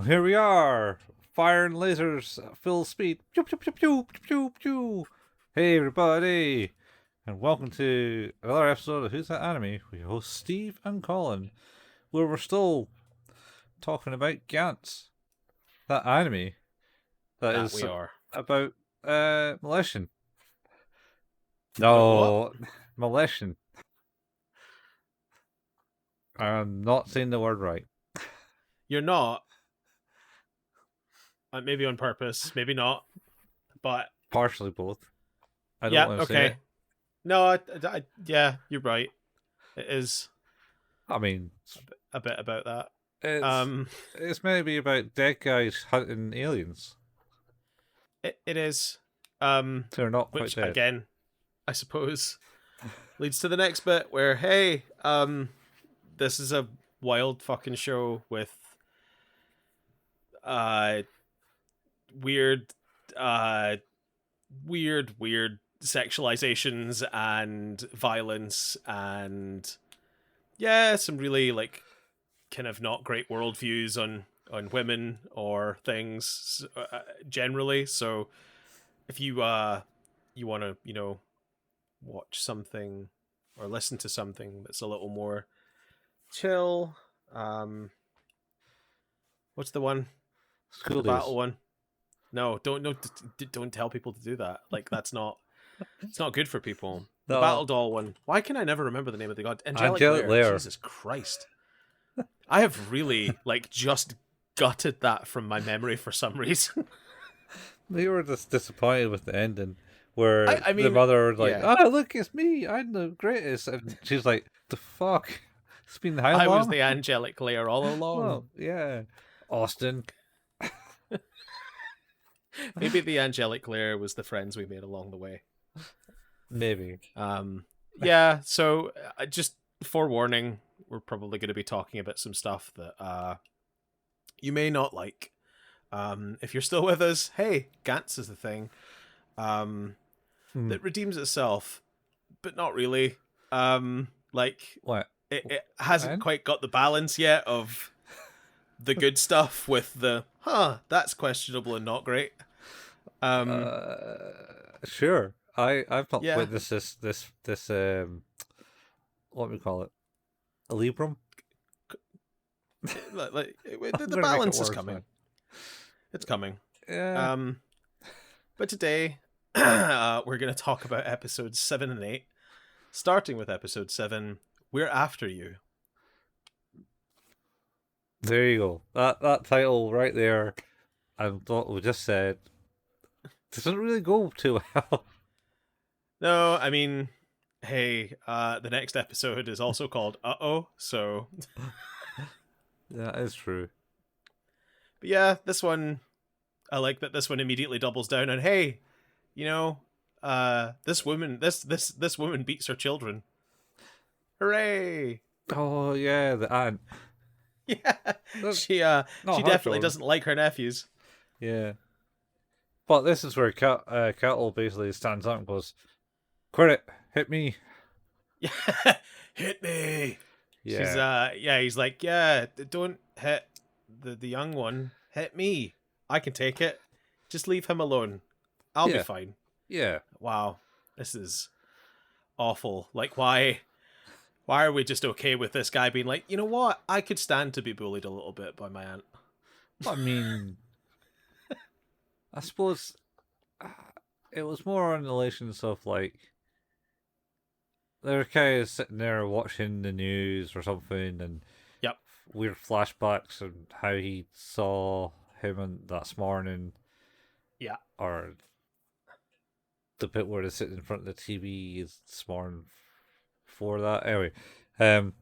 here we are, firing lasers at full speed. Pew, pew, pew, pew, pew, pew, pew. Hey, everybody, and welcome to another episode of Who's That Anime? We host Steve and Colin, where we're still talking about Gantz, that anime that That is we are. about molestation. What? No, molestation. I'm not saying the word right. You're not. Maybe on purpose, maybe not. But Partially both. I don't yeah, want to say okay. it. No, yeah, you're right. It is I mean, a bit about that. it's maybe about dead guys hunting aliens. It is. They're not quite Which dead. again, I suppose, leads to the next bit where hey, this is a wild fucking show with weird sexualizations and violence and yeah, some really like kind of not great worldviews on women or things generally. So if you want to watch something or listen to something that's a little more chill, what's the one? School The days. battle one. No, don't tell people to do that. Like it's not good for people. The No. battle doll one. Why can I never remember the name of the god? Angelic Lair. Jesus Christ. I have really like just gutted that from my memory for some reason. They were just disappointed with the ending, where I mean, the mother was like, yeah. "Oh, look, it's me! I'm the greatest," and she's like, "The fuck? It's been how long?" I was the Angelic Lair all along. Well, yeah, Austin. Maybe the Angelic Lair was the friends we made along the way. Maybe. Yeah, so just forewarning, we're probably going to be talking about some stuff that you may not like. If you're still with us, hey, Gantz is the thing that redeems itself, but not really. Like What? it hasn't When? quite got the balance yet of the good stuff with the that's questionable and not great. Sure. I've not Yeah. witnessed this what do we call it? A Librum? Like the gonna make it balance is worse, coming. man. It's coming. Yeah. But today we're going to talk about episodes 7 and 8. Starting with episode 7, We're After You. There you go. That title right there, and what we just said, doesn't really go too well. No, I mean, hey, the next episode is also called Uh-Oh, so... That is true. But yeah, this one, I like that this one immediately doubles down on, hey, this woman beats her children. Hooray! Oh yeah, the aunt. Yeah, she not definitely hardcore. doesn't like her nephews. Yeah. But this is where Kato basically stands up and goes, "Quit it, hit me." Yeah, hit me. Yeah. She's he's like, yeah, don't hit the young one. Hit me. I can take it. Just leave him alone. I'll be Yeah. fine. Yeah. Wow, this is awful. Like, why are we just okay with this guy being like, you know what? I could stand to be bullied a little bit by my aunt. I mean, I suppose it was more on the relations of like they're kind of sitting there watching the news or something, and Yep. weird flashbacks and how he saw him that morning. Yeah. Or the bit where they're sitting in front of the TV is this morning for that. Anyway,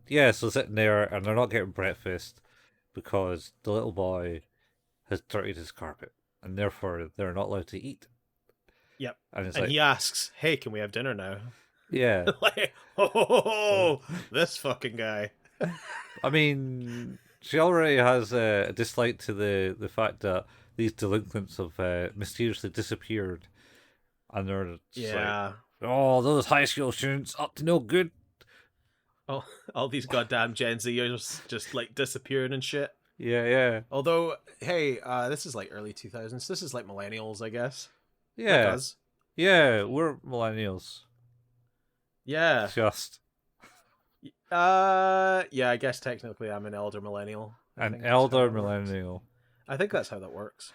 yeah, so sitting there and they're not getting breakfast because the little boy has dirtied his carpet and therefore they're not allowed to eat. Yep. And it's And like, he asks, hey, can we have dinner now? yeah. Like, this fucking guy. I mean, she already has a dislike to the fact that these delinquents have mysteriously disappeared, and they're just like, oh, those high school students up to no good. Oh, all these goddamn Gen Zers just like disappearing and shit. Yeah. Although, hey, this is like early 2000s. This is like millennials, I guess. Like Yeah. us. Yeah, we're millennials. Yeah. Just Yeah, I guess technically I'm an elder millennial. I an think that's how elder that works. millennial. I think that's how that works.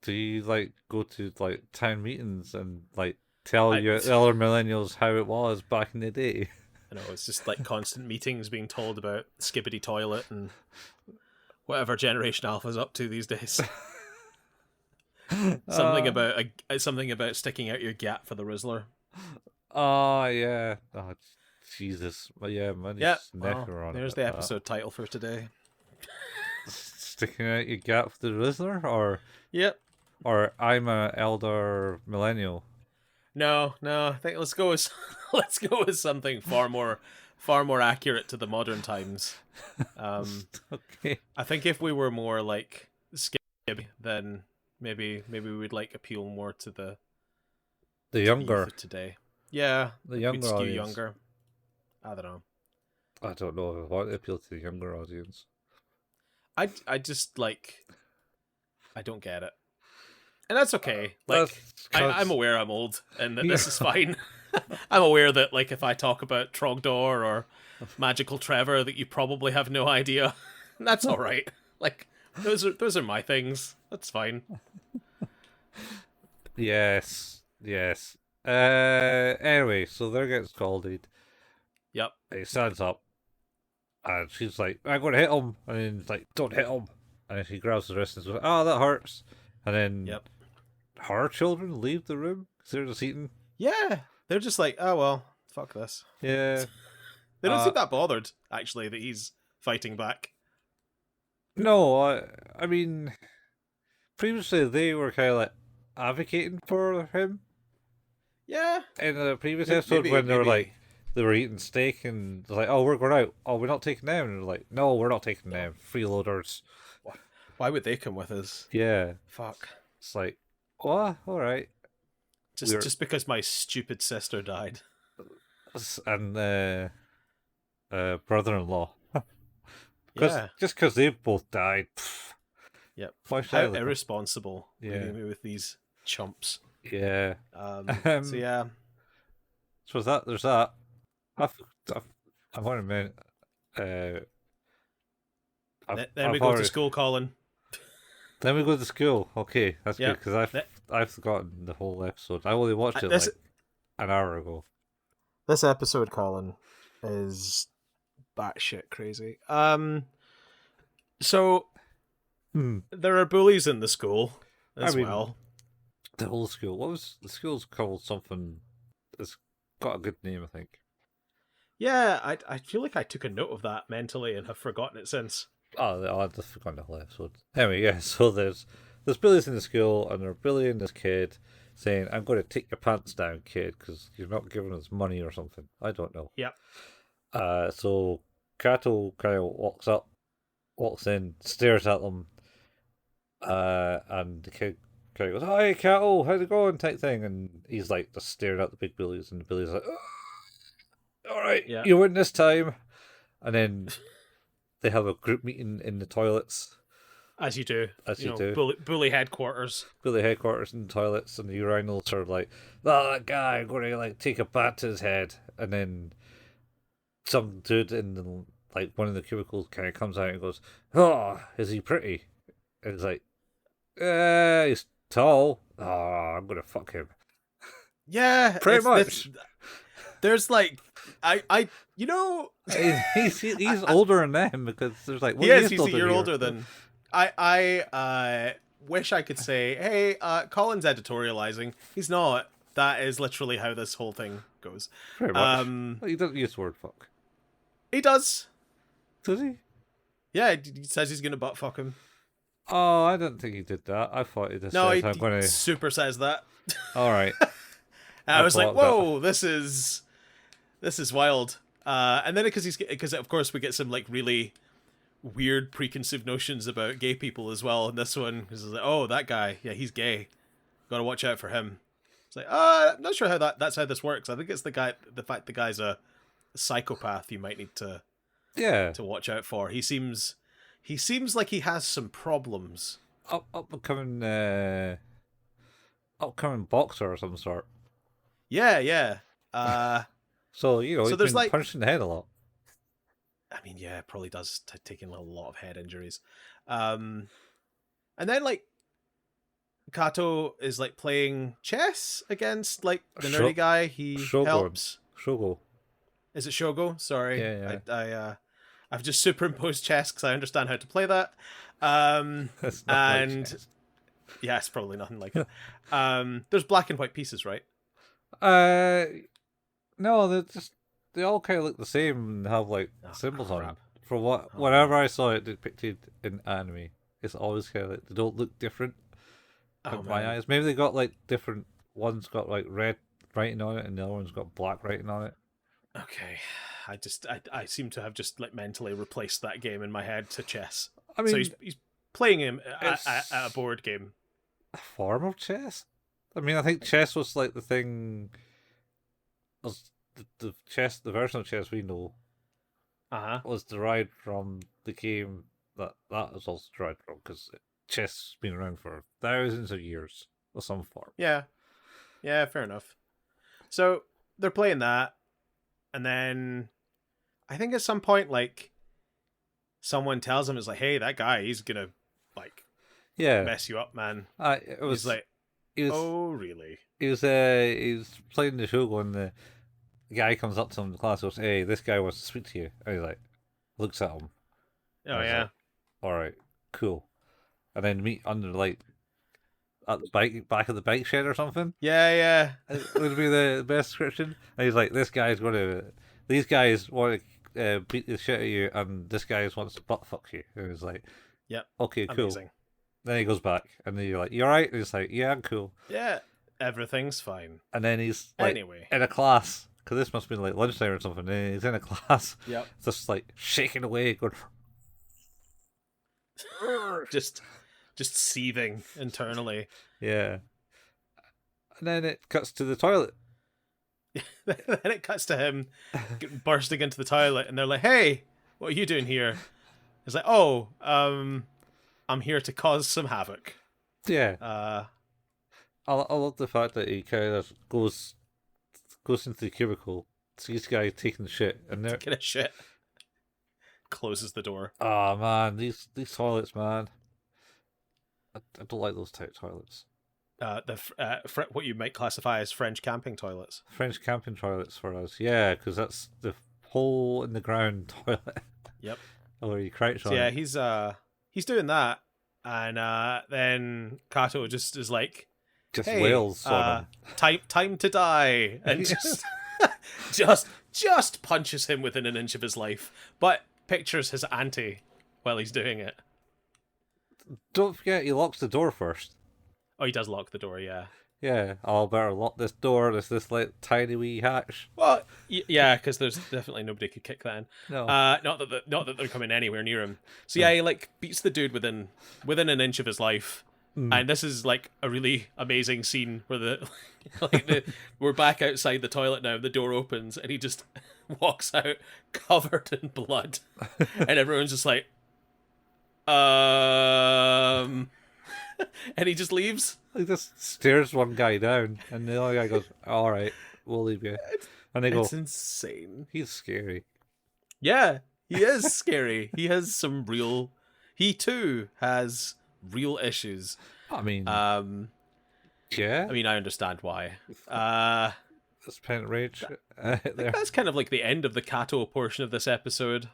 Do you like go to like town meetings and like tell I your elder millennials how it was back in the day? I know it's just like constant meetings being told about Skibbity Toilet and whatever Generation Alpha's up to these days. Something about sticking out your gap for the rizzler. Oh yeah. Oh Jesus. But yeah, man, Yeah, just neck well, her on there's about the that. episode title for today. Sticking out your gap for the Rizzler, Yep. or I'm a elder millennial. No, I think let's go with let's go with something far more accurate to the modern times. Okay. I think if we were more like Skibby, then maybe we'd like appeal more to the The youth younger, of today. Yeah, the we'd younger skew audience. younger. I don't know. I don't know if I want to appeal to the younger audience. I just like I don't get it, and that's okay. Like I'm aware I'm old, and that this is fine. I'm aware that like if I talk about Trogdor or Magical Trevor, that you probably have no idea. That's all right. Like those are my things. That's fine. Yes. Anyway, so they're getting scalded. Yep. He stands up, and she's like, "I'm going to hit him," and then he's like, "Don't hit him," and then she grabs his wrist and goes, "Oh, that hurts," and then Yep. her children leave the room because they're just eating. Yeah. They're just like, oh well, fuck this. Yeah. They don't seem that bothered, actually, that he's fighting back. No, I mean, previously they were kind of like advocating for him. Yeah. In the previous episode, when they were like, they were eating steak and they're like, "Oh, we're going out. Oh, we're not taking them." And they're like, "No, we're not taking them. Freeloaders." Why would they come with us? Yeah. Fuck. It's like, what? All right. Just because my stupid sister died. And brother-in-law. Yeah. Just because they've both died. Pff, Yep. why should How I look irresponsible. Yeah. Leaving me with these chumps. Yeah. So yeah. So there's that. I want to mention. Then we go to school, Colin. Then we go to school. Okay, that's Yep. good because I've forgotten the whole episode. I only watched it like an hour ago. This episode, Colin, is batshit crazy. So there are bullies in the school as well. The whole school. What was the school's called? Something. It's got a good name, I think. Yeah, I feel like I took a note of that mentally and have forgotten it since. Oh, I've just forgotten the whole episode. Anyway, yeah. So there's bullies in the school, and they're bullying this kid, saying, "I'm going to take your pants down, kid, because you're not giving us money or something." I don't know. Yep. So Kato kind of walks in, stares at them, and the kid kind of goes, "Hi, Kato, how's it going?" type thing, and he's like just staring at the big bullies, and the bullies like, "All right, Yeah. you win this time," and then they have a group meeting in the toilets. As you do. As you do. Bully headquarters. Bully headquarters in the toilets, and the urinals are like, "Oh, that guy, I'm going to like take a bat to his head," and then some dude in the, like one of the cubicles kind of comes out and goes, "Oh, is he pretty?" And it's like, he's tall. Oh, I'm gonna fuck him. Yeah, Pretty much. There's like, I you know, he's older than them because there's like, well, he's a year older than. I wish I could say, hey, Colin's editorializing. He's not. That is literally how this whole thing goes. Pretty much. Well, he doesn't use the word fuck. He does. Does he? Yeah, he says he's gonna butt fuck him. Oh, I didn't think he did that. I thought he just no, said, "I'm gonna." Super says that. All right. And I was like, whoa, this is wild. And then because of course we get some like really weird preconceived notions about gay people as well in this one, because it's like, oh, that guy, yeah, he's gay, gotta watch out for him. It's like, I'm not sure how that's how this works. I think it's the fact the guy's a psychopath you might need to watch out for. He seems he seems like he has some problems. Upcoming boxer of some sort. Yeah. So So he's there's been like, punched in the head a lot. I mean, yeah, probably does taking a lot of head injuries. And then like Kato is like playing chess against like the nerdy guy he helps. Shogo. Is it Shogo? Sorry, Yeah. I've just superimposed chess because I understand how to play that. That's not like And chess. yeah, it's probably nothing like it. There's black and white pieces, right? No, they all kind of look the same and have like Oh, symbols on them. crap. For Oh, whenever I saw it depicted in anime, it's always kind of like they don't look different in my man. eyes. Maybe they got like different. One's got like red writing on it, and the other one's got black writing on it. Okay. I seem to have just like mentally replaced that game in my head to chess. I mean, So he's playing him at it's a board game. a form of chess. I mean, I think chess was like the thing. Was the chess, the version of chess we know, was derived from the game that was also derived from, because chess has been around for thousands of years of some form. Yeah, fair enough. So they're playing that, and then I think at some point, like, someone tells him, "It's like, hey, that guy, he's gonna like mess you up, man." It was He's like, "Oh, really?" He was playing the show, and the guy comes up to him in the class and goes, "Hey, this guy wants to speak to you." And he like looks at him. Oh yeah. Like, all right, cool. And then meet under like at the back of the bike shed or something. Yeah. It would be the best description. And he's like, these guys want to beat the shit out of you, and this guy wants to butt fuck you. And he's like, yep, okay, cool. Amazing. Then he goes back, and then you're like, "You alright?" And he's like, "Yeah, I'm cool." Yeah, everything's fine. And then he's like, anyway, in a class, because this must have been like lunchtime or something. And he's in a class, yep, just like shaking away, going, just seething internally. yeah. And then it cuts to the toilet. Then it cuts to him bursting into the toilet, and they're like, "Hey, what are you doing here?" He's like, "Oh, I'm here to cause some havoc." Yeah. I love the fact that he kind of goes into the cubicle, sees the guy taking the shit, and they're taking a shit. Closes the door. Oh man, these toilets, man. I don't like those type toilets. What you might classify as French camping toilets. French camping toilets for us, yeah, because that's the hole in the ground toilet. Yep. Where you crouch on. Yeah, he's doing that, and then Kato just is like, hey, wails on him. Time to die, and just punches him within an inch of his life, but pictures his auntie while he's doing it. Don't forget, he locks the door first. Oh, he does lock the door, yeah. Yeah, I'll better lock this door. There's this like tiny wee hatch. Well, yeah, because there's definitely nobody could kick that in. No, not that they're coming anywhere near him. So yeah, he like beats the dude within an inch of his life. And this is like a really amazing scene where we're back outside the toilet now. The door opens and he just walks out covered in blood, and everyone's just like, and he just leaves. He just stares one guy down, and the other guy goes, "All right, we'll leave you." And they go, "It's insane. He's scary." Yeah, he is scary. He has some real. He too has real issues. I mean, yeah. I mean, I understand why. That's Pent Rage. I think that's kind of like the end of the Kato portion of this episode.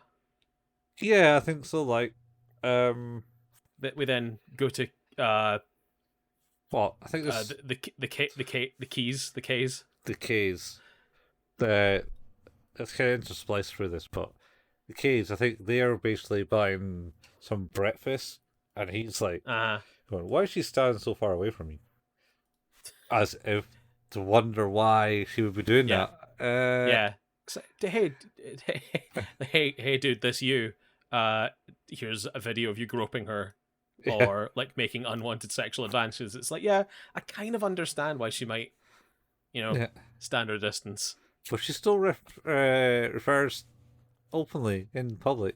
Yeah, I think so. Like, that we then go to what I think this the keys. It's kind of interspliced through this, but the K's, I think they're basically buying some breakfast, and he's like, going, "Why is she standing so far away from me?" As if to wonder why she would be doing that. Yeah. Hey, dude, this you. Here's a video of you groping her, or like making unwanted sexual advances. It's like, yeah, I kind of understand why she might, stand her distance. But she still refers openly in public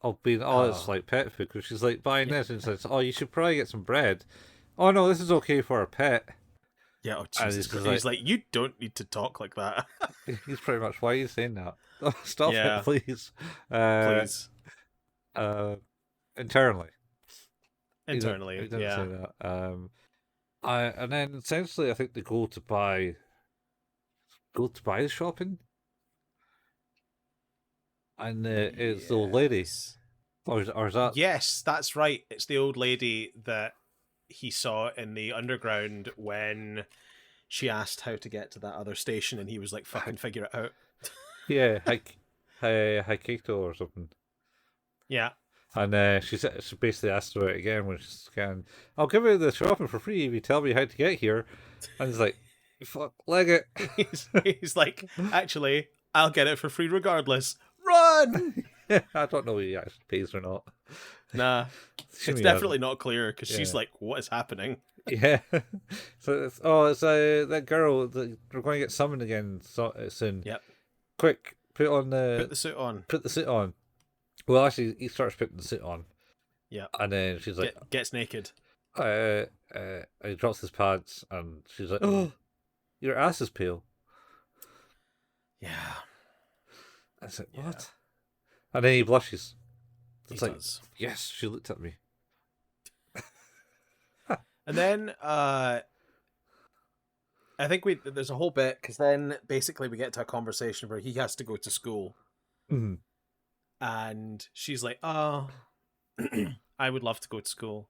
of being, it's like pet food, because she's like buying this and says, you should probably get some bread. Oh no, this is okay for a pet. Yeah, oh Jesus Christ. He's like, you don't need to talk like that. He's pretty much, why are you saying that? Stop Yeah. it, please. Please. Internally. He didn't yeah. say that. And then essentially, I think they go to buy the shopping, and it's the old lady, or is that? Yes, that's right. It's the old lady that he saw in the underground when she asked how to get to that other station, and he was like, "Fucking figure it out." Yeah, hi Kato or something. Yeah. And she basically asked for it again when she's scanning. I'll give you the shopping for free if you tell me how to get here. And he's like, fuck, leg it. he's like, actually, I'll get it for free regardless. Run! I don't know if he actually pays or not. Nah. It's definitely not clear because she's like, what is happening? Yeah. So it's that girl. We're going to get summoned again soon. Yep. Quick, put the suit on. Put the suit on. Well, actually, he starts putting the suit on. Yeah. And then she's like... Gets naked. He drops his pads, and she's like, oh, your ass is pale. Yeah. I said, what? And then he blushes. It's he like, does. Yes, she looked at me. And then, I think there's a whole bit, because then basically we get to a conversation where he has to go to school. Mm-hmm. And she's like, oh, I would love to go to school.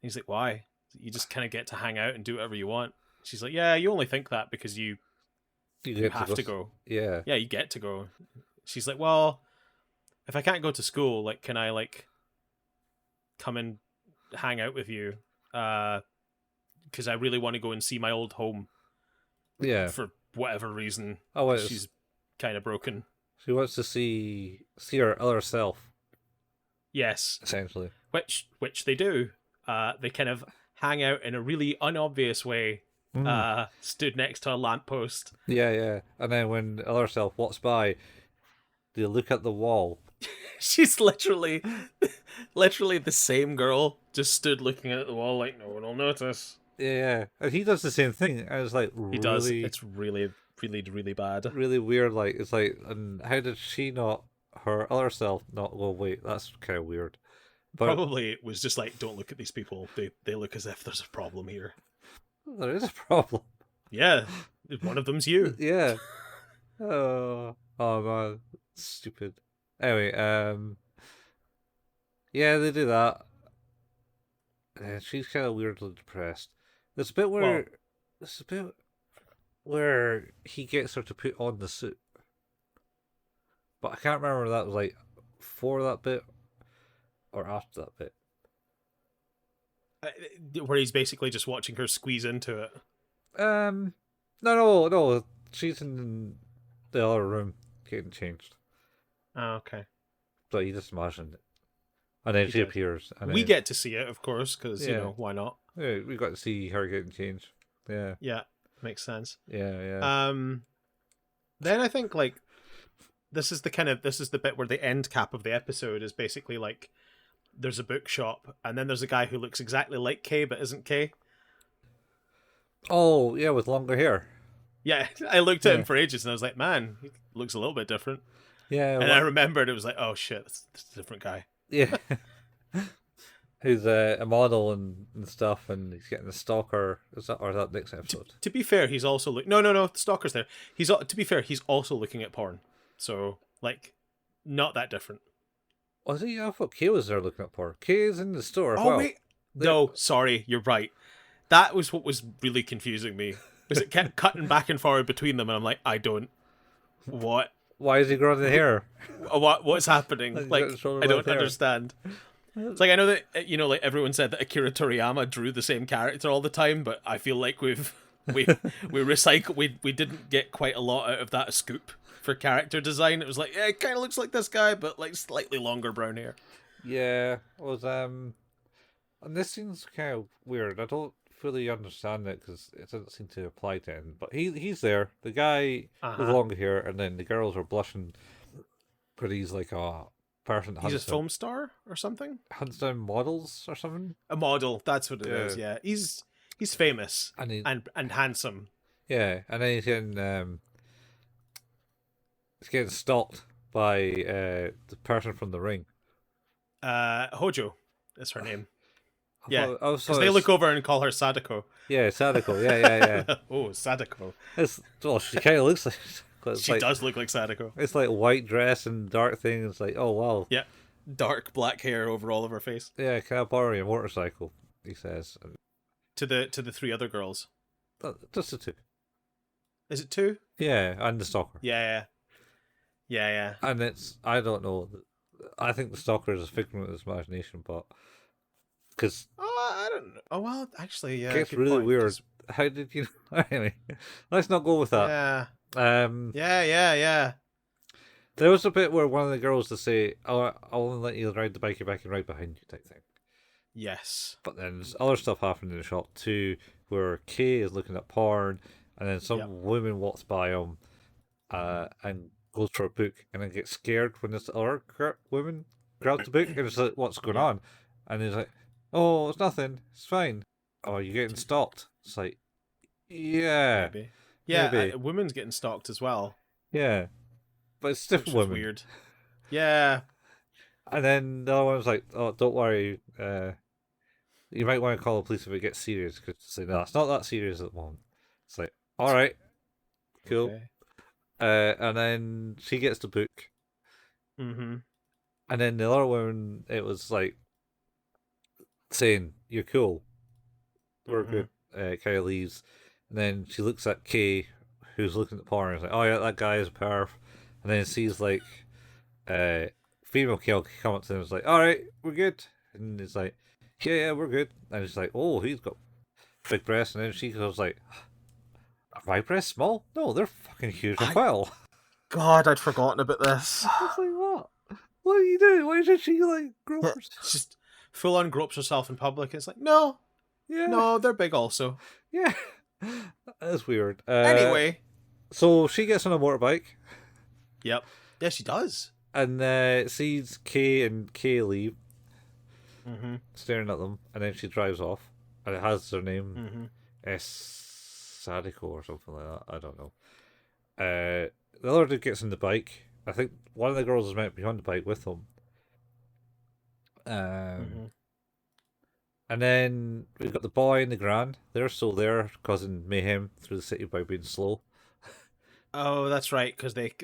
And he's like, why? You just kind of get to hang out and do whatever you want. She's like, yeah, you only think that because you have to go. Yeah. Yeah, you get to go. She's like, well, if I can't go to school, like, can I, like, come and hang out with you? Because I really want to go and see my old home. Yeah. For whatever reason. Oh, she's kind of broken. She wants to see her other self. Yes. Essentially. Which they do. They kind of hang out in a really unobvious way. Stood next to a lamppost. Yeah. And then when the other self walks by, they look at the wall. She's literally the same girl, just stood looking at the wall like no one will notice. Yeah. And he does the same thing. And it's like, he does. It's really, really, really bad. Really weird. Like, it's like, and how did she not, her other self, not, well, wait, that's kind of weird. But probably it was just like, don't look at these people. They look as if there's a problem here. There is a problem. Yeah. One of them's you. Yeah. Oh man. Stupid. Anyway, yeah, they do that. And she's kind of weirdly depressed. There's a bit where he gets her to put on the suit, but I can't remember if that was like before that bit or after that bit. Where he's basically just watching her squeeze into it. No. She's in the other room getting changed. Oh, okay. So you just imagine it. And then she appears. And we get to see it, of course, because, you know, why not? Yeah, we got to see her getting changed. Yeah. Yeah, makes sense. Yeah. Then I think, like, this is the bit where the end cap of the episode is basically, like, there's a bookshop, and then there's a guy who looks exactly like Kay, but isn't Kay. Oh, yeah, with longer hair. Yeah, I looked at him for ages, and I was like, man, he looks a little bit different. Yeah. And I remembered, it was like, oh shit, that's a different guy. Yeah. Who's a model and stuff, and he's getting a stalker. Is that next episode? To be fair, he's also no, the stalker's there. To be fair, he's also looking at porn. So, like, not that different. Was he? I thought Kay was there looking at porn. Kay is in the store. Oh, wait. No, sorry, you're right. That was what was really confusing me. Because it kept cutting back and forward between them, and I'm like, what? Why is he growing the hair? What's happening? Like, I don't understand. It's like, I know that, you know, like everyone said that Akira Toriyama drew the same character all the time, but I feel like we recycle. We didn't get quite a lot out of that scoop for character design. It was like, yeah, it kind of looks like this guy, but like slightly longer brown hair. Yeah, it was and this seems kind of weird. I don't fully understand it because it doesn't seem to apply to him. But he's there, the guy with longer hair, and then the girls are blushing. But he's like, oh, person He's a film star or something. hunts down models or something. A model. That's what it is. Yeah, he's famous And and handsome. and then he's getting stalked by the person from the ring. Hojo is her name. I Yeah, thought- I was because they look over and call her Sadako. Yeah, Sadako. Yeah. Oh, Sadako. She kind of looks like. She does look like Sadako. It's like white dress and dark thing. It's like, oh wow. Yeah, dark black hair over all of her face. Yeah, can I borrow your motorcycle? He says. To the 3 other girls. Just the 2. Is it 2? Yeah, and the stalker. Yeah. And it's, I don't know. I think the stalker is a figment of his imagination, but because I don't know. Oh well, actually, yeah. it gets really weird. How did you? Anyway, let's not go with that. Yeah. Yeah. There was a bit where one of the girls to say, "Oh, I'll only let you ride the bike if I can ride behind you," type thing. Yes. But then there's other stuff happening in the shop too, where Kay is looking at porn, and then some woman walks by him, and goes for a book, and then gets scared when this other woman grabs the book, and it's like, "What's going on?" And he's like, "Oh, it's nothing. It's fine." "Oh, you're getting stalked." It's like, yeah, Maybe. Yeah, maybe. a woman's getting stalked as well. Yeah, but it's different women. Weird. Yeah. And then the other one's like, "Oh, don't worry. You might want to call the police if it gets serious." Because it's like, no, it's not that serious at the moment. It's like, all right, cool. Okay. And then she gets the book. Mm-hmm. And then the other woman, it was like saying, "You're cool. We're good." Kind of leaves. And then she looks at Kay, who's looking at porn, and is like, "Oh yeah, that guy is a perv." And then sees like female Kay come up to him and is like, "All right, we're good." And it's like, yeah, we're good. And it's like, "Oh, he's got big breasts." And then she goes like, "Are my breasts small? No, they're fucking huge as well." God, I'd forgotten about this. It's like, what? What are you doing? Why did she like grope herself? Just full on gropes herself in public. It's like, no, they're big also. Yeah, that's weird. Anyway, so she gets on a motorbike. Yep. Yeah, she does. And sees Kay and Kay leave, staring at them, and then she drives off, and it has their name, Mm-hmm. Sadako or something like that. I don't know. The other dude gets on the bike. I think one of the girls is meant to be on the bike with him. And then we've got the boy and the gran. They're still there, causing mayhem through the city by being slow. Oh, that's right, because they're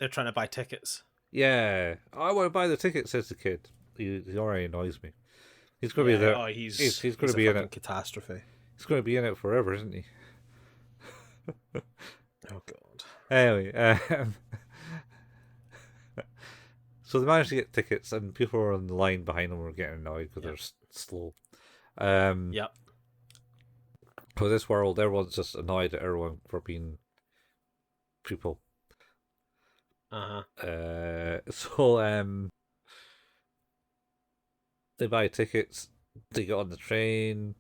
trying to buy tickets. Yeah, I want to buy the ticket, says the kid. He already annoys me. He's going to be there. Oh, he's going to be in it. Catastrophe. He's going to be in it forever, isn't he? Oh god. Anyway, so they managed to get tickets, and people were on the line behind them were getting annoyed because they're slow. Yep. For this world, everyone's just annoyed at everyone for being people. So they buy tickets. They get on the train.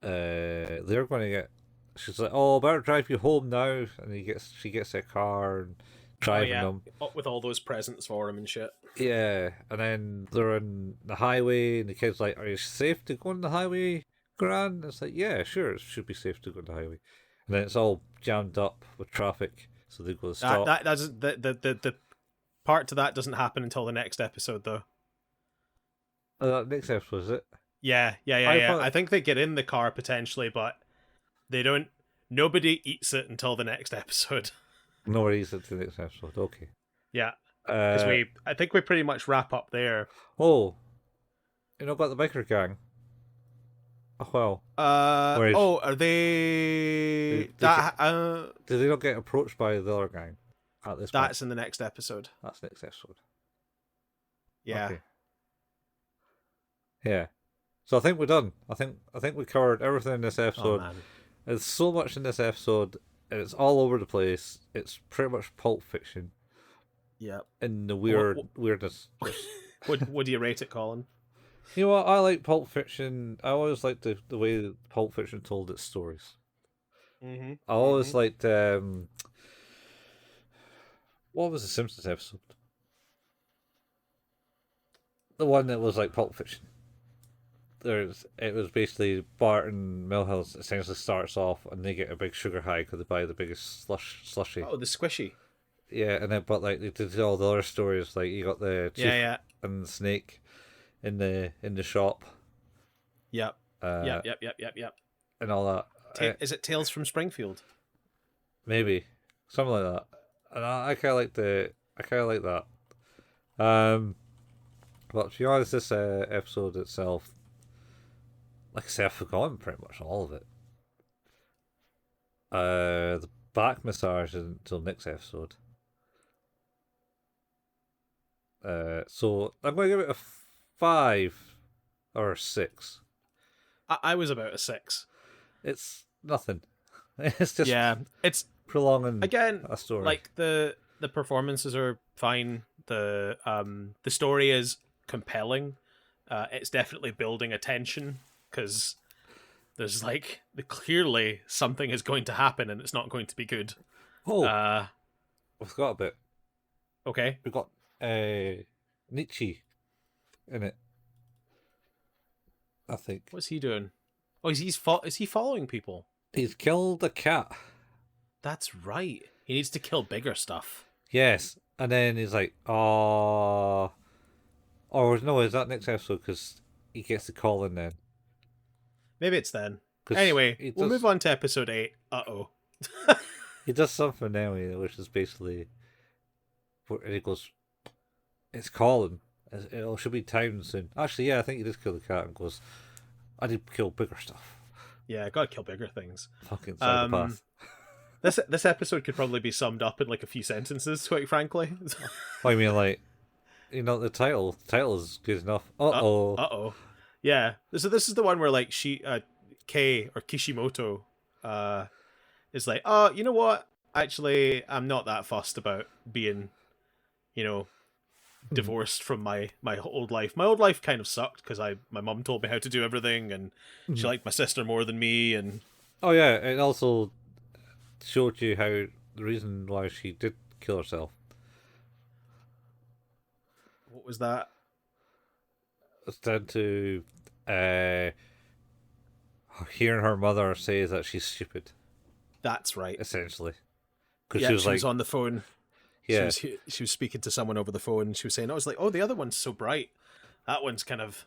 They're going to get. She's like, "Oh, I better drive you home now," and she gets their car and driving them with all those presents for him and shit. Yeah, and then they're on the highway, and the kid's like, "Are you safe to go on the highway, Gran?" It's like, "Yeah, sure, it should be safe to go on the highway." And then it's all jammed up with traffic, so they go to stop. That doesn't the part to that doesn't happen until the next episode, though. Next episode, is it? Yeah. I think they get in the car potentially, but they don't. Nobody eats it until the next episode. Nobody eats it until the next episode. Okay. Yeah. Because I think we pretty much wrap up there. Oh, got the biker gang. Oh well. Are they? Did they not get approached by the other gang at this point? That's in the next episode. That's next episode. Yeah. Okay. Yeah. So I think we're done. I think we covered everything in this episode. Oh, man. There's so much in this episode, and it's all over the place. It's pretty much Pulp Fiction. Yeah. In the weirdness. What do you rate it, Colin? You know what? I like Pulp Fiction. I always liked the way that Pulp Fiction told its stories. I always liked What was the Simpsons episode? The one that was like Pulp Fiction. It was basically Bart and Milhouse essentially starts off and they get a big sugar high because they buy the biggest slushy. Oh, the squishy. Yeah, and then but like they did all the other stories, like you got the chief and the snake in the shop. Yep. Yep. And all that. Is it Tales from Springfield? Maybe something like that. And I kind of like that. But to be honest, this episode itself, like I said, I've forgotten pretty much all of it. The back massage isn't until next episode. So I'm going to give it a 5 or a 6. I was about a 6. It's nothing. It's just it's prolonging again a story. Like the performances are fine. The story is compelling. It's definitely building attention because there's like clearly something is going to happen and it's not going to be good. Oh, I forgot a bit. Okay, we got Nietzsche in it. I think. What's he doing? Oh, is he following people? He's killed a cat. That's right. He needs to kill bigger stuff. Yes, and then he's like, "Oh," or no, is that next episode? Because he gets the call in then. Maybe it's then. Anyway, we'll move on to episode 8. He does something anyway, which is basically, and he goes, "It's calling. It should be time soon." Actually, yeah, I think he did kill the cat and goes, "I need to kill bigger stuff." Yeah, I gotta kill bigger things. Fucking psychopath. This episode could probably be summed up in like a few sentences, quite frankly. I mean, like, you know, the title. The title is good enough. Yeah. So this is the one where like Kei or Kishimoto is like, oh, you know what? Actually, I'm not that fussed about being, divorced from my old life. My old life kind of sucked because my mum told me how to do everything, and she liked my sister more than me. And oh yeah, it also showed you how the reason why she did kill herself. What was that? It's down to hearing her mother say that she's stupid. That's right. Essentially, because she was on the phone. Yeah, she was speaking to someone over the phone. And she was saying, "I was like, oh, the other one's so bright. That one's kind of."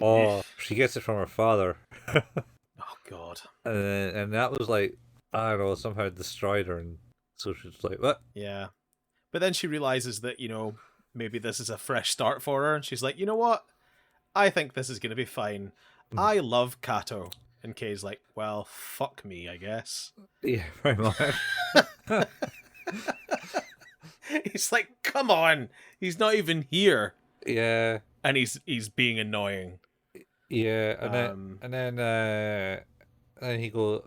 Oh, she gets it from her father. Oh God. And that was like, I don't know, somehow destroyed her, and so she's like, "What?" Yeah, but then she realizes that maybe this is a fresh start for her, and she's like, you know what? I think this is gonna be fine. I love Kato. And Kay's like, well, fuck me, I guess. Yeah, very much. He's like, come on, he's not even here. Yeah, and he's being annoying. Yeah, and then he goes,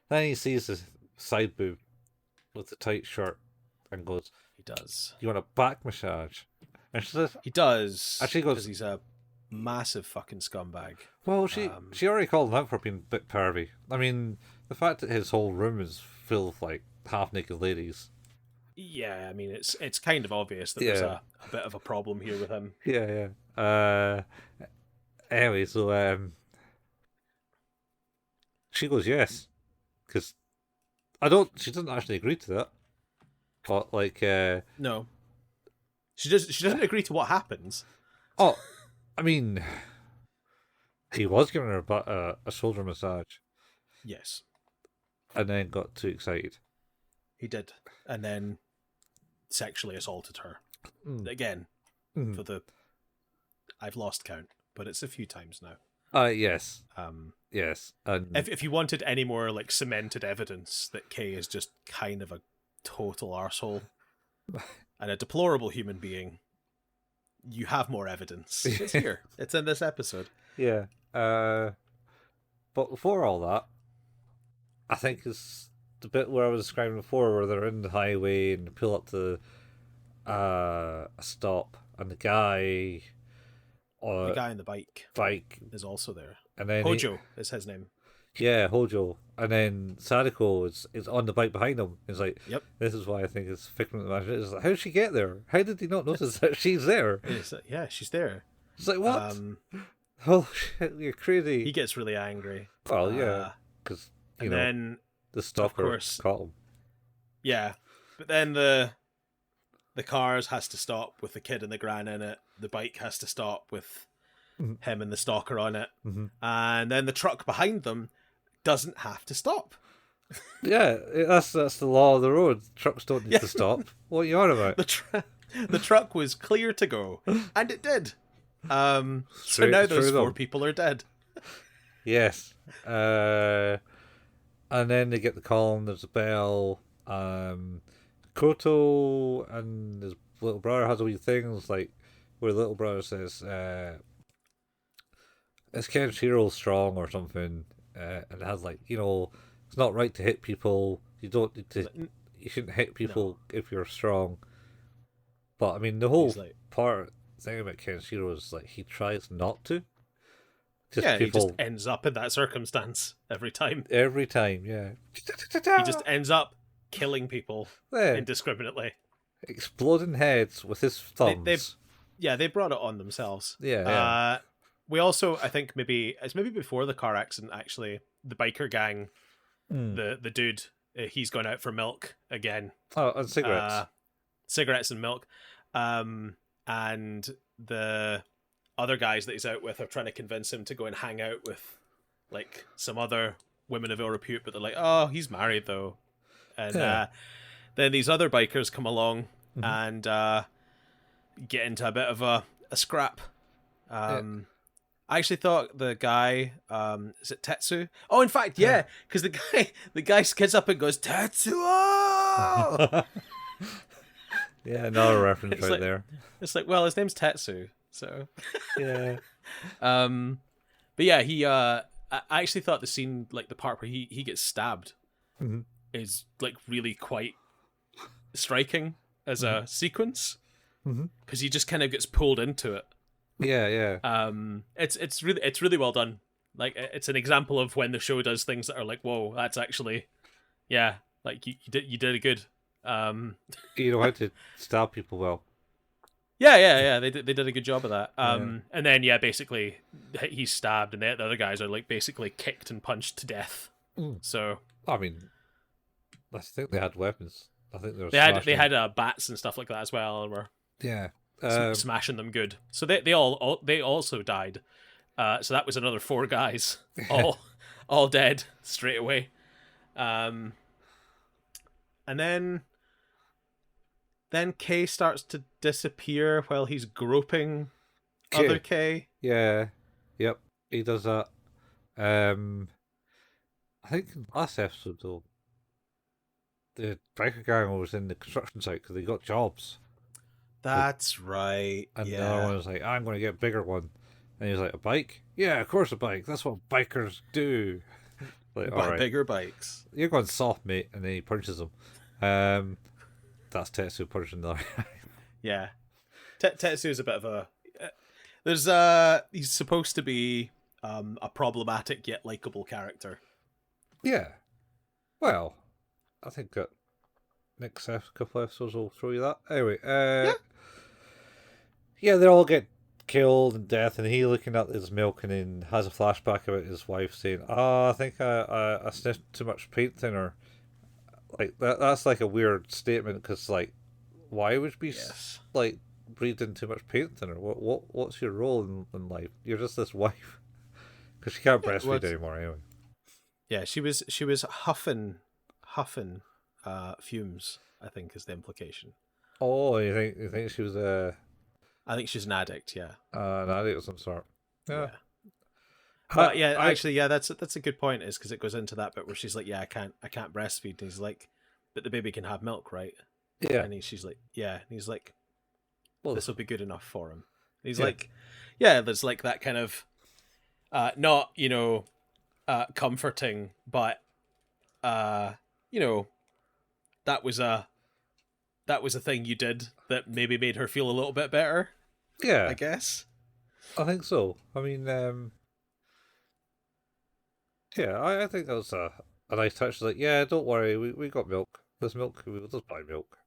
then he sees the side boob with the tight shirt and goes, he does. "You want a back massage?" And she says, he does. Actually, goes, because he's a massive fucking scumbag. Well, she already called him out for being a bit pervy. I mean, the fact that his whole room is filled with like half naked ladies. Yeah, I mean it's kind of obvious that there's a bit of a problem here with him. Yeah. Anyway, so she goes yes, because she doesn't actually agree to that, but like no, she doesn't agree to what happens. Oh, I mean, he was giving her a shoulder massage. Yes. And then got too excited. He did, and then sexually assaulted her again for the. I've lost count, but it's a few times now. Yes. Yes. And if you wanted any more like cemented evidence that Kay is just kind of a total arsehole and a deplorable human being, you have more evidence. It's here. It's in this episode. Yeah. But before all that, I think it's the bit where I was describing before, where they're in the highway and pull up to a stop, and the guy on the bike bike is also there. And then Hojo is his name. Yeah, Hojo. And then Sadako is on the bike behind him. It's like, Yep. this is why I think it's figment of imagination. It's like, how did she get there? How did he not notice that she's there? It's like, yeah, she's there. It's like, what? Oh, shit, you're crazy. He gets really angry. Well, yeah, because, you know, then, the stalker of course, caught him. Yeah, but then the cars has to stop with the kid and the gran in it. The bike has to stop with him and the stalker on it. And then the truck behind them doesn't have to stop. Yeah, that's the law of the road. Trucks don't need to stop. What are you on about? The truck was clear to go, and it did. So now those 4 people are dead. Yes. And then they get the call, and there's a bell. Kato and his little brother has a wee thing. It's like where the little brother says, "Is Kenshiro strong or something?" And it has like, you know, it's not right to hit people. You don't need to. You shouldn't hit people if you're strong. But I mean, the whole thing about Kenshiro is like he tries not to. He just ends up in that circumstance every time. Every time, yeah. He just ends up killing people indiscriminately. Exploding heads with his thumbs. They brought it on themselves. Yeah. We also, I think it's maybe before the car accident, actually, the biker gang, the dude, he's gone out for milk again. Oh, and cigarettes. Cigarettes and milk. And the other guys that he's out with are trying to convince him to go and hang out with like some other women of ill repute, but they're like, oh, he's married though. And then these other bikers come along and get into a bit of a scrap. I actually thought the guy, is it Tetsu? Oh, in fact, yeah, because the guy gets up and goes, Tetsuo! Yeah, another reference right there. It's like, well, his name's Tetsu, so yeah. But yeah, I actually thought the scene, like the part where he gets stabbed, is like really quite striking as a sequence, because he just kind of gets pulled into it. Yeah. It's really well done. Like, it's an example of when the show does things that are like, whoa, that's actually, like you did a good. You know how to stab people well. Yeah. They did a good job of that. And then basically he's stabbed, and the other guys are like basically kicked and punched to death. So I mean, I think they had weapons. I think they had bats and stuff like that as well, and were smashing them good. So they also died. So that was another 4 guys, all dead straight away. And then Kay starts to disappear while he's groping other Kay. Yeah. Yep. He does that. I think in the last episode, though, the biker gang was in the construction site because they got jobs. That's right. And the other one was like, I'm going to get a bigger one. And he's like, a bike? Yeah, of course a bike. That's what bikers do. Like, all right. Bigger bikes. You're going soft, mate. And then he punches him. That's Tetsu punching the other guy. Yeah. Tetsu's a bit of a... he's supposed to be a problematic yet likable character. Yeah. Well, I think that next couple episodes will show you that. Anyway, yeah, they all get killed and death, and he looking at his milk and then has a flashback about his wife saying, I think I sniffed too much paint thinner. Like, that's like a weird statement, because, like, why would you be, like, breathing too much paint thinner? What's your role in life? You're just this wife. Because she can't breastfeed anymore, anyway. Yeah, she was huffing fumes, I think, is the implication. Oh, you think she was I think she's an addict, yeah. An addict of some sort. Yeah. But that's a good point, is because it goes into that bit where she's like, I can't breastfeed, and he's like, but the baby can have milk, right? Yeah. And she's like, yeah, and he's like, well, this will be good enough for him. And he's like, yeah, there's like that kind of not, comforting, but that was a thing you did that maybe made her feel a little bit better. Yeah, I guess. I think so. I mean, Yeah, I think that was a nice touch. Like, yeah, don't worry, we got milk. There's milk. We'll just buy milk.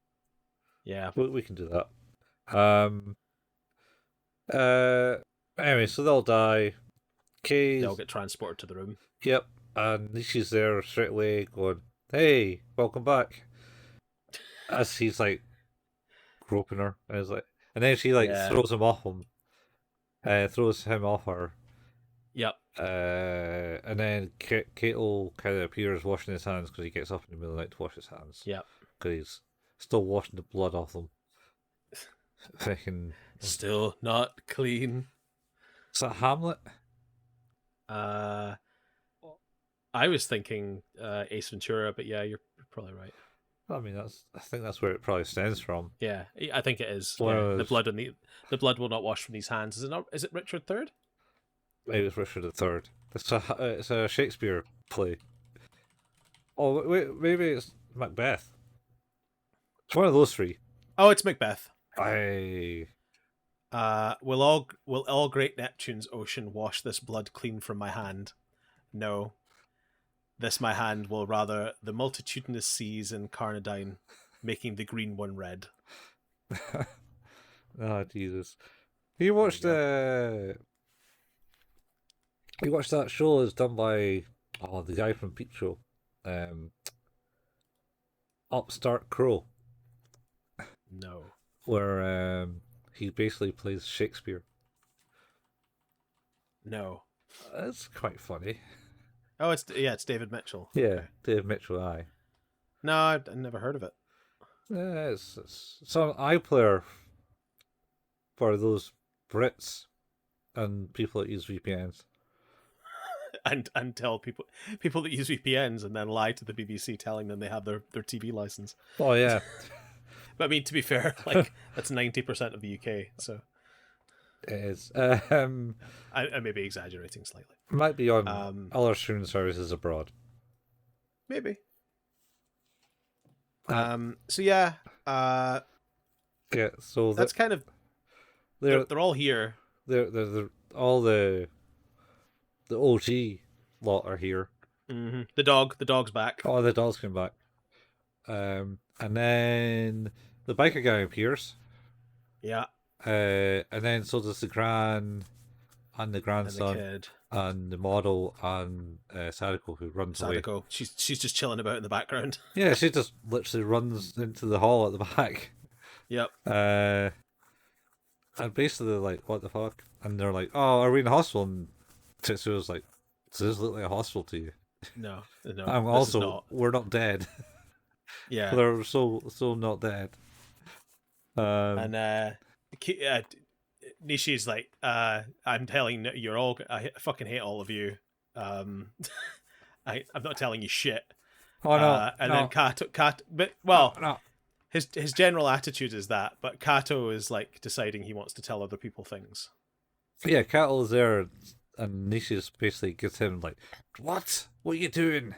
Yeah. We can do that. Uh. Anyway, so they'll die. They all Kay's. get transported to the room. Yep. And Nishi's there straight away, going, "Hey, welcome back." As he's like groping her, and then she like Yeah. throws him off him, throws him off her. Yep. And then Kato kind of appears washing his hands because he gets up in the middle of the night to wash his hands. Yep. Because he's still washing the blood off them. Freaking. Still not clean. Is that Hamlet? I was thinking Ace Ventura, but yeah, you're probably right. I mean, I think that's where it probably stems from. Yeah, I think it is. Well, Yeah. The blood will not wash from these hands. Is it not? Is it Richard III? Maybe it's Richard III. It's a Shakespeare play. Oh wait, maybe it's Macbeth. It's one of those three. Oh, it's Macbeth. Will all great Neptune's ocean wash this blood clean from my hand? No. This my hand will rather the multitudinous seas in Carnadine, making the green one red. Oh Jesus! You watched that show that's done by the guy from Peep Show, Upstart Crow, No. where he basically plays Shakespeare. No. It's quite funny. Oh, it's David Mitchell. Yeah, Okay. Dave Mitchell. Aye. No, I've never heard of it. Yeah, it's some iPlayer for those Brits and people that use VPNs. And tell people that use VPNs and then lie to the BBC telling them they have their TV license. Oh yeah. But I mean, to be fair, like that's 90% of the UK, so It is. I may be exaggerating slightly. Might be on other streaming services abroad. Maybe. So yeah. Yeah. So That's kind of they're all here. They're all the OG lot are here. Mm-hmm. The dog's back. Oh, the dogs came back. And then the biker guy appears. Yeah. And then so does the gran and the grandson And the kid. and the model and Sadako, who runs away. Sadako. She's just chilling about in the background. Yeah, she just literally runs into the hall at the back. Yep. And basically like, what the fuck? And they're like, oh, are we in a hospital? And Tetsuo's like, does this look like a hospital to you? No. I'm also, we're not dead. Yeah. They're so not dead. And Nishi's like, I'm telling you, I fucking hate all of you. I'm not telling you shit. Oh no! And no. then Kato, but well, no. his general attitude is that, but Kato is like deciding he wants to tell other people things. Yeah, Kato's there, and Nishi's basically gets him like, "What? What are you doing?"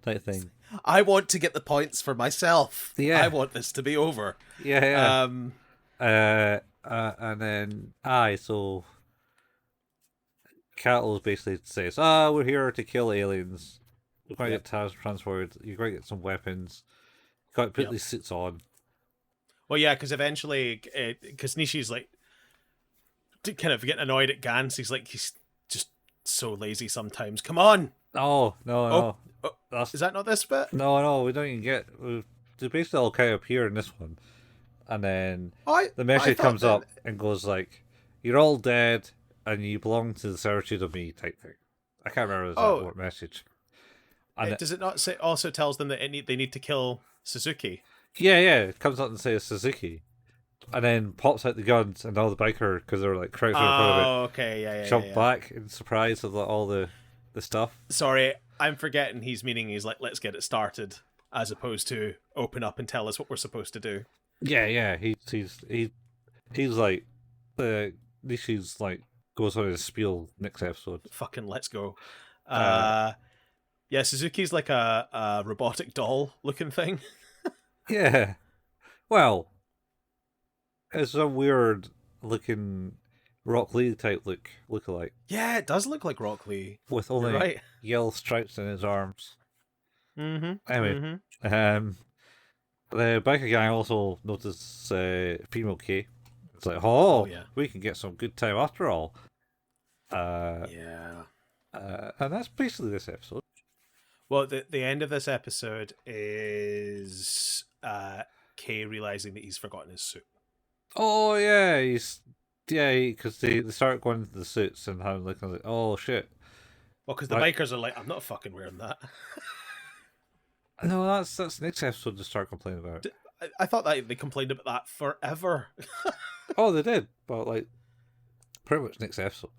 type thing. I want to get the points for myself. Yeah. I want this to be over. Yeah. And then so Kato basically says, we're here to kill aliens. We're going to get transported. You're going to get some weapons. You got to put these suits on." Well, yeah, because eventually, because Nishi's like kind of getting annoyed at Gantz. He's just so lazy sometimes. Come on. Oh no! Is that not this bit? No, we don't even get. They basically all kind of appear in this one, and then the message comes up and goes like, "You're all dead, and you belong to the servitude of me," type thing. I can't remember what message. And does it not say? Also tells them that they need to kill Suzuki. Yeah, it comes up and says Suzuki, and then pops out the guns, and all the biker, because they're like crouching in front of it. Oh, okay, yeah. Jump back in surprise of all the stuff. Sorry, I'm forgetting. He's like, let's get it started, as opposed to open up and tell us what we're supposed to do. Yeah. He's like Nishi's like goes on his spiel next episode. Fucking let's go. Yeah, Suzuki's like a robotic doll looking thing. Yeah. Well, it's a weird looking Rock Lee type look-alike, Yeah, it does look like Rock Lee. with You're only right. yellow stripes in his arms. Mm-hmm. Anyway, Mm-hmm. the biker gang also noticed female K. It's like, Oh oh, yeah. we can get some good time after all. Yeah. And that's basically this episode. Well, the end of this episode is Kay realizing that he's forgotten his suit. Oh because they start going into the suits and having like, oh shit. Well, because the Right. bikers are like, I'm not fucking wearing that. No, that's next episode to start complaining about. I thought that they complained about that forever. Oh, they did, but like pretty much next episode.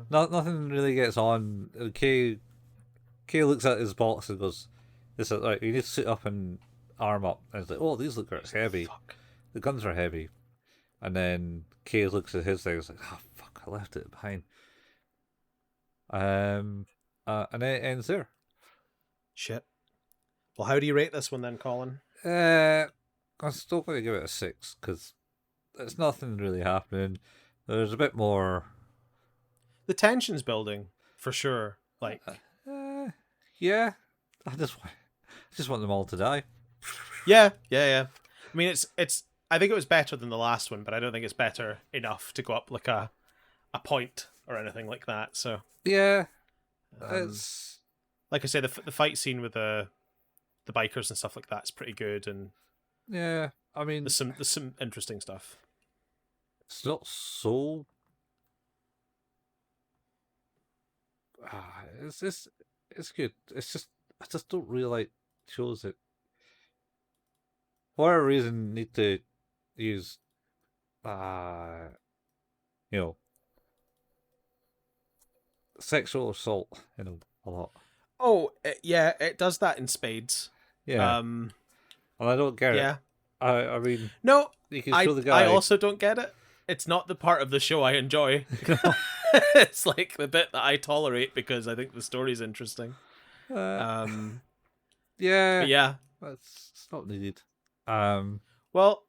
Nothing really gets on. Kay looks at his box and goes, "This is like you need to suit up and arm up." And it's like, "Oh, these look heavy. Fuck. The guns are heavy." And then Kay looks at his thing and is like, "Oh fuck, I left it behind." And then it ends there. Shit. Well, how do you rate this one then, Colin? I'm still going to give it a 6 because there's nothing really happening. There's a bit more. The tension's building for sure. Like, Yeah, I just want them all to die. yeah. I mean, it's. I think it was better than the last one, but I don't think it's better enough to go up like a point or anything like that. So Yeah, it's like I say, the fight scene with the bikers and stuff like that is pretty good, and yeah. I mean, there's some interesting stuff. it's not so. It's good. It's just I just don't really like shows that, for whatever reason, need to use, you know, sexual assault a lot. Oh yeah, it does that in spades. Yeah, and I don't get Yeah. it. I mean, No, you can show the guy. I also don't get it. It's not the part of the show I enjoy. It's like the bit that I tolerate because I think the story's interesting. Yeah, But yeah. it's not needed. Well,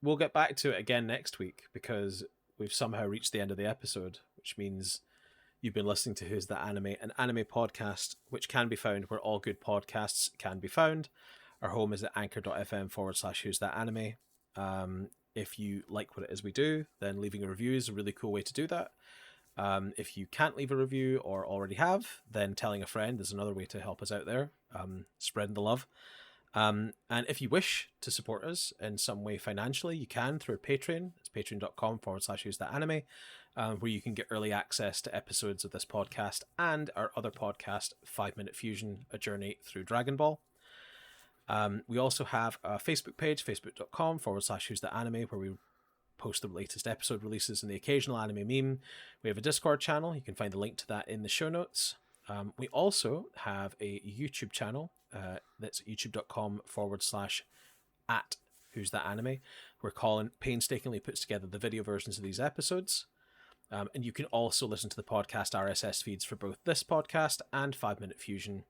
we'll get back to it again next week because we've somehow reached the end of the episode, which means you've been listening to Who's That Anime, an anime podcast which can be found where all good podcasts can be found. Our home is at anchor.fm/Who's That Anime. If you like what it is we do, then leaving a review is a really cool way to do that. If you can't leave a review or already have, then telling a friend is another way to help us out there, spreading the love. And if you wish to support us in some way financially, you can through Patreon. It's patreon.com/Who's That Anime, where you can get early access to episodes of this podcast and our other podcast, 5 Minute Fusion, A Journey Through Dragon Ball. We also have a Facebook page, facebook.com/Who's That Anime, where we post the latest episode releases and the occasional anime meme. We have a Discord channel. You can find the link to that in the show notes. We also have a YouTube channel. That's youtube.com/@Who's That Anime, where Colin painstakingly puts together the video versions of these episodes. And you can also listen to the podcast RSS feeds for both this podcast and 5 Minute Fusion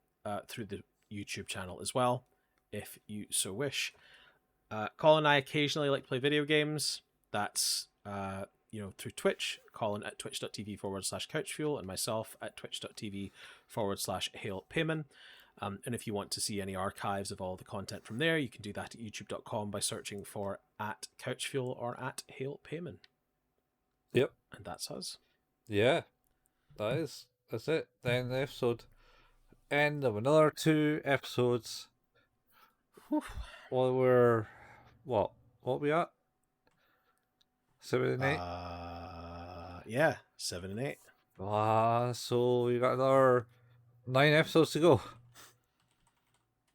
through the YouTube channel as well, if you so wish. Colin and I occasionally like to play video games. That's through Twitch. Colin at twitch.tv/couchfuel and myself at twitch.tv/hailpayman. And if you want to see any archives of all the content from there, you can do that at youtube.com by searching for @couchfuel or @hailpayman. Yep. And that's us. Yeah, that's it. Then the episode end of another 2 episodes. Well, we're what we at? 7 and 8. Yeah, 7 and 8. So we got another 9 episodes to go.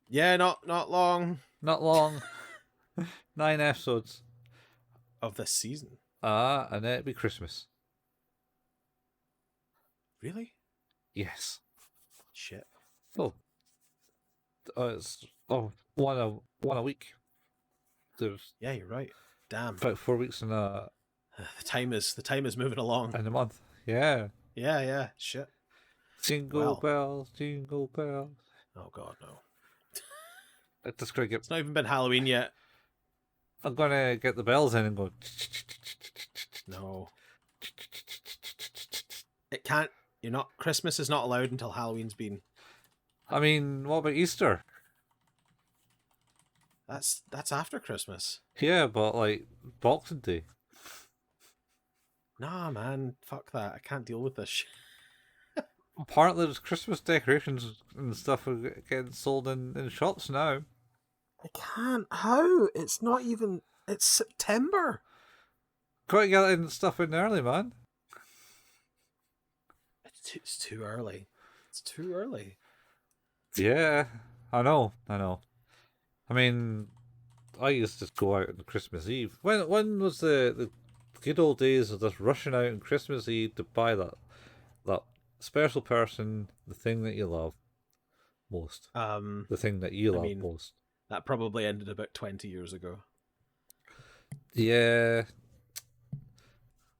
Yeah, not long Not long. 9 episodes. of this season. And then it'll be Christmas. Really? Yes. Shit. It's one a week. There's Yeah, you're right. Damn. about 4 weeks in a The time is moving along. month. Yeah. Yeah. Shit. Jingle bells, jingle bells. Oh god, no. It's just gonna get. It's not even been Halloween yet. I'm gonna get the bells in and go. No. It can't. You're not. Christmas is not allowed until Halloween's been. I mean, what about Easter? That's after Christmas. Yeah, but like Boxing Day. Nah, man. Fuck that. I can't deal with this shit. Apparently, there's Christmas decorations and stuff are getting sold in shops now. I can't. How? It's not even. It's September. Gotta get stuff in early, man. It's too early. It's too early. Yeah, I know. I mean, I used to just go out on Christmas Eve. When was the good old days of just rushing out on Christmas Eve to buy that special person, the thing that you love most, the thing that you love most. That probably ended about 20 years ago. Yeah.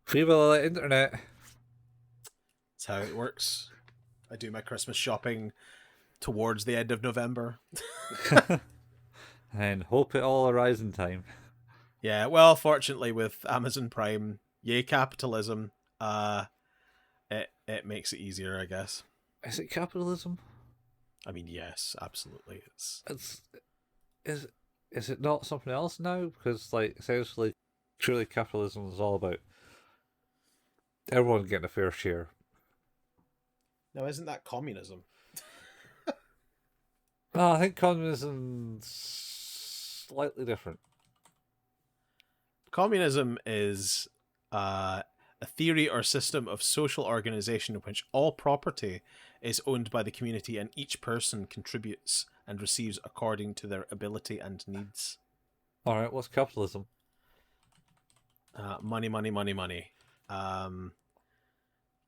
Free will of the internet. That's how it works. I do my Christmas shopping towards the end of November. And hope it all arrives in time. Yeah, well, fortunately with Amazon Prime, yay capitalism, it makes it easier, I guess. Is it capitalism? I mean, yes, absolutely. Is it not something else now? Because like essentially, truly capitalism is all about everyone getting a fair share. No, isn't that communism? No, I think communism's slightly different. Communism is a theory or system of social organization in which all property is owned by the community and each person contributes and receives according to their ability and needs. All right, what's capitalism? Money, money, money, money.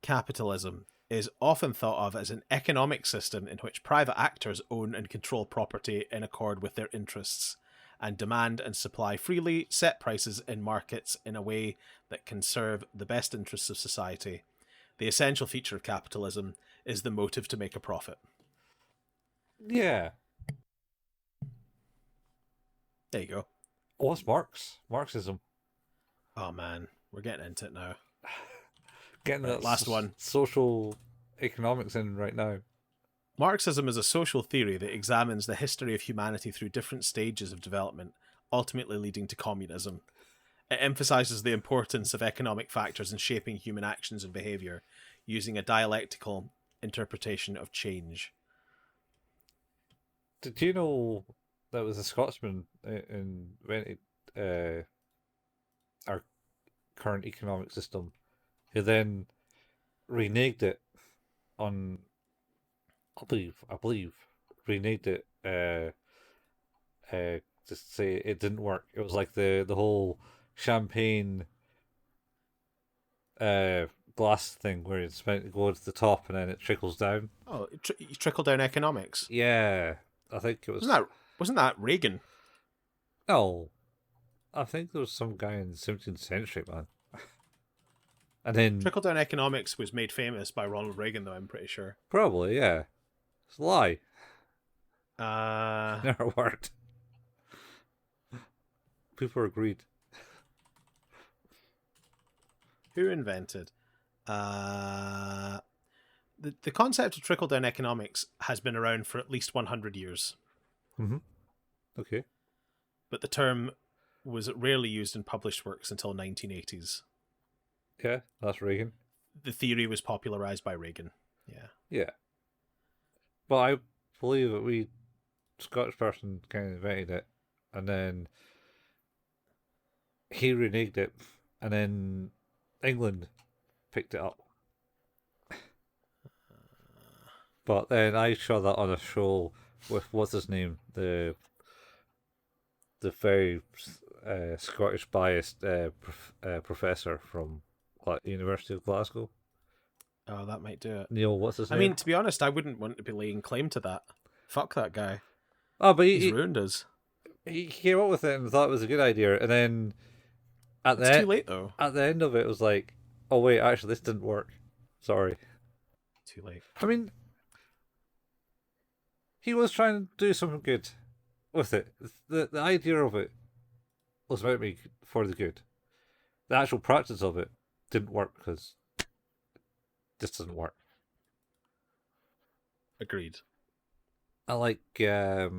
Capitalism is often thought of as an economic system in which private actors own and control property in accord with their interests and demand and supply freely, set prices in markets in a way that can serve the best interests of society. The essential feature of capitalism is the motive to make a profit. Yeah. There you go. What's Marxism? Oh man, we're getting into it now. Getting that last one. Social economics in right now. Marxism is a social theory that examines the history of humanity through different stages of development, ultimately leading to communism. It emphasizes the importance of economic factors in shaping human actions and behavior, using a dialectical interpretation of change. Did you know that was a Scotsman invented our current economic system, who then reneged it on, I believe, reneged it to say it didn't work. It was like the whole champagne glass thing where it's meant to go to the top and then it trickles down. Oh, trickle down economics. Yeah, I think it was. Wasn't that Reagan? No, I think there was some guy in the 17th century, man. And then Trickle down economics was made famous by Ronald Reagan, though, I'm pretty sure. probably, yeah. It's a lie. Uh, Never worked. People agreed. Who invented? The concept of trickle down economics has been around for at least 100 years. Mm-hmm. Okay. But the term was rarely used in published works until 1980s. Yeah, that's Reagan. The theory was popularized by Reagan. Yeah. Yeah. But I believe that we Scottish person kind of invented it, and then he reneged it, and then England picked it up. But then I saw that on a show with what's his name, the very Scottish biased professor from University of Glasgow. Oh, that might do it. Neil, what's his name? I mean, to be honest, I wouldn't want to be laying claim to that. Fuck that guy. Oh, but He's ruined us. He came up with it and thought it was a good idea, and then It's too late though. At the end of it, it was like, oh wait, actually this didn't work. Sorry. Too late. I mean, he was trying to do something good with it. The idea of it was meant to be for the good. the actual practice of it didn't work because this doesn't work. Agreed. I like there's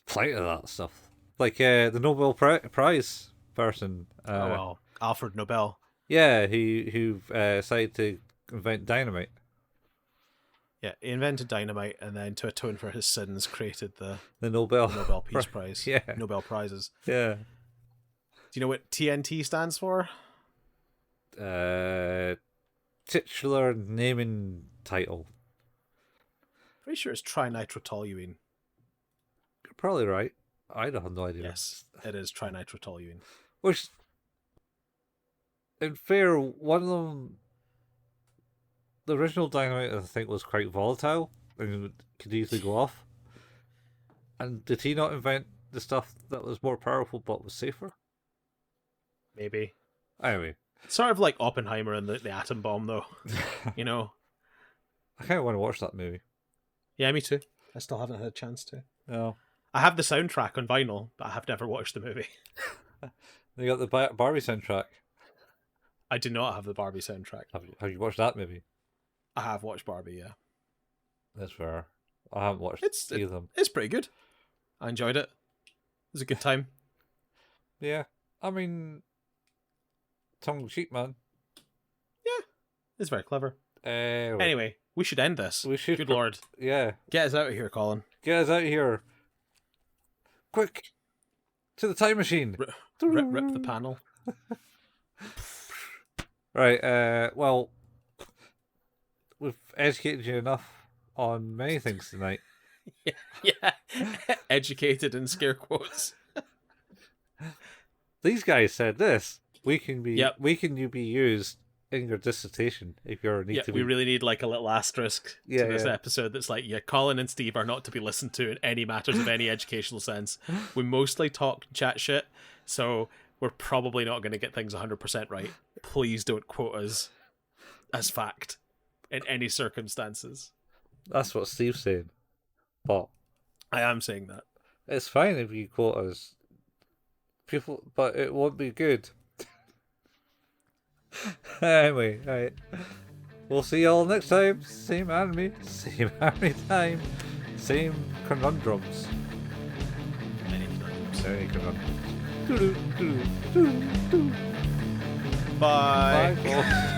plenty of that stuff. Like the Nobel Prize person. Alfred Nobel. Yeah, who decided to invent dynamite. Yeah, he invented dynamite, and then to atone for his sins, created the Nobel Peace Prize. Yeah. Nobel Prizes. Yeah. Do you know what TNT stands for? Titular naming title. Pretty sure it's trinitrotoluene. You're probably right. I don't have no idea. Yes, it is trinitrotoluene. Which, in fair, one of them, the original dynamite, I think, was quite volatile and could easily go off. And did he not invent the stuff that was more powerful but was safer? Maybe. Anyway. Sort of like Oppenheimer and the atom bomb, though. You know? I kind of want to watch that movie. Yeah, me too. I still haven't had a chance to. No. I have the soundtrack on vinyl, but I have never watched the movie. You got the Barbie soundtrack. I do not have the Barbie soundtrack. Have you watched that movie? I have watched Barbie, yeah. That's fair. I haven't watched either of them. It's pretty good. I enjoyed it. It was a good time. Yeah. I mean, tongue-in-cheek, man. Yeah. It's very clever. Well, Anyway, we should end this. we should. Good lord. Yeah. Get us out of here, Colin. Get us out of here. Quick. To the time machine. Rip the panel. Right, well, we've educated you enough on many things tonight. Yeah. Educated in scare quotes. These guys said this. We can be Yep. used in your dissertation if you're need to be. We really need like a little asterisk to this Yeah. episode that's like, Colin and Steve are not to be listened to in any matters of any educational sense. We mostly talk chat shit, so we're probably not going to get things 100% right. Please don't quote us as fact in any circumstances. That's what Steve's saying. But I am saying that. it's fine if you quote us. People, but it won't be good. Anyway, right. We'll see y'all next time. Same anime, same anime time, same conundrums. Many conundrums. Many conundrums. Doo-doo, doo-doo, doo-doo, doo. Bye. Bye.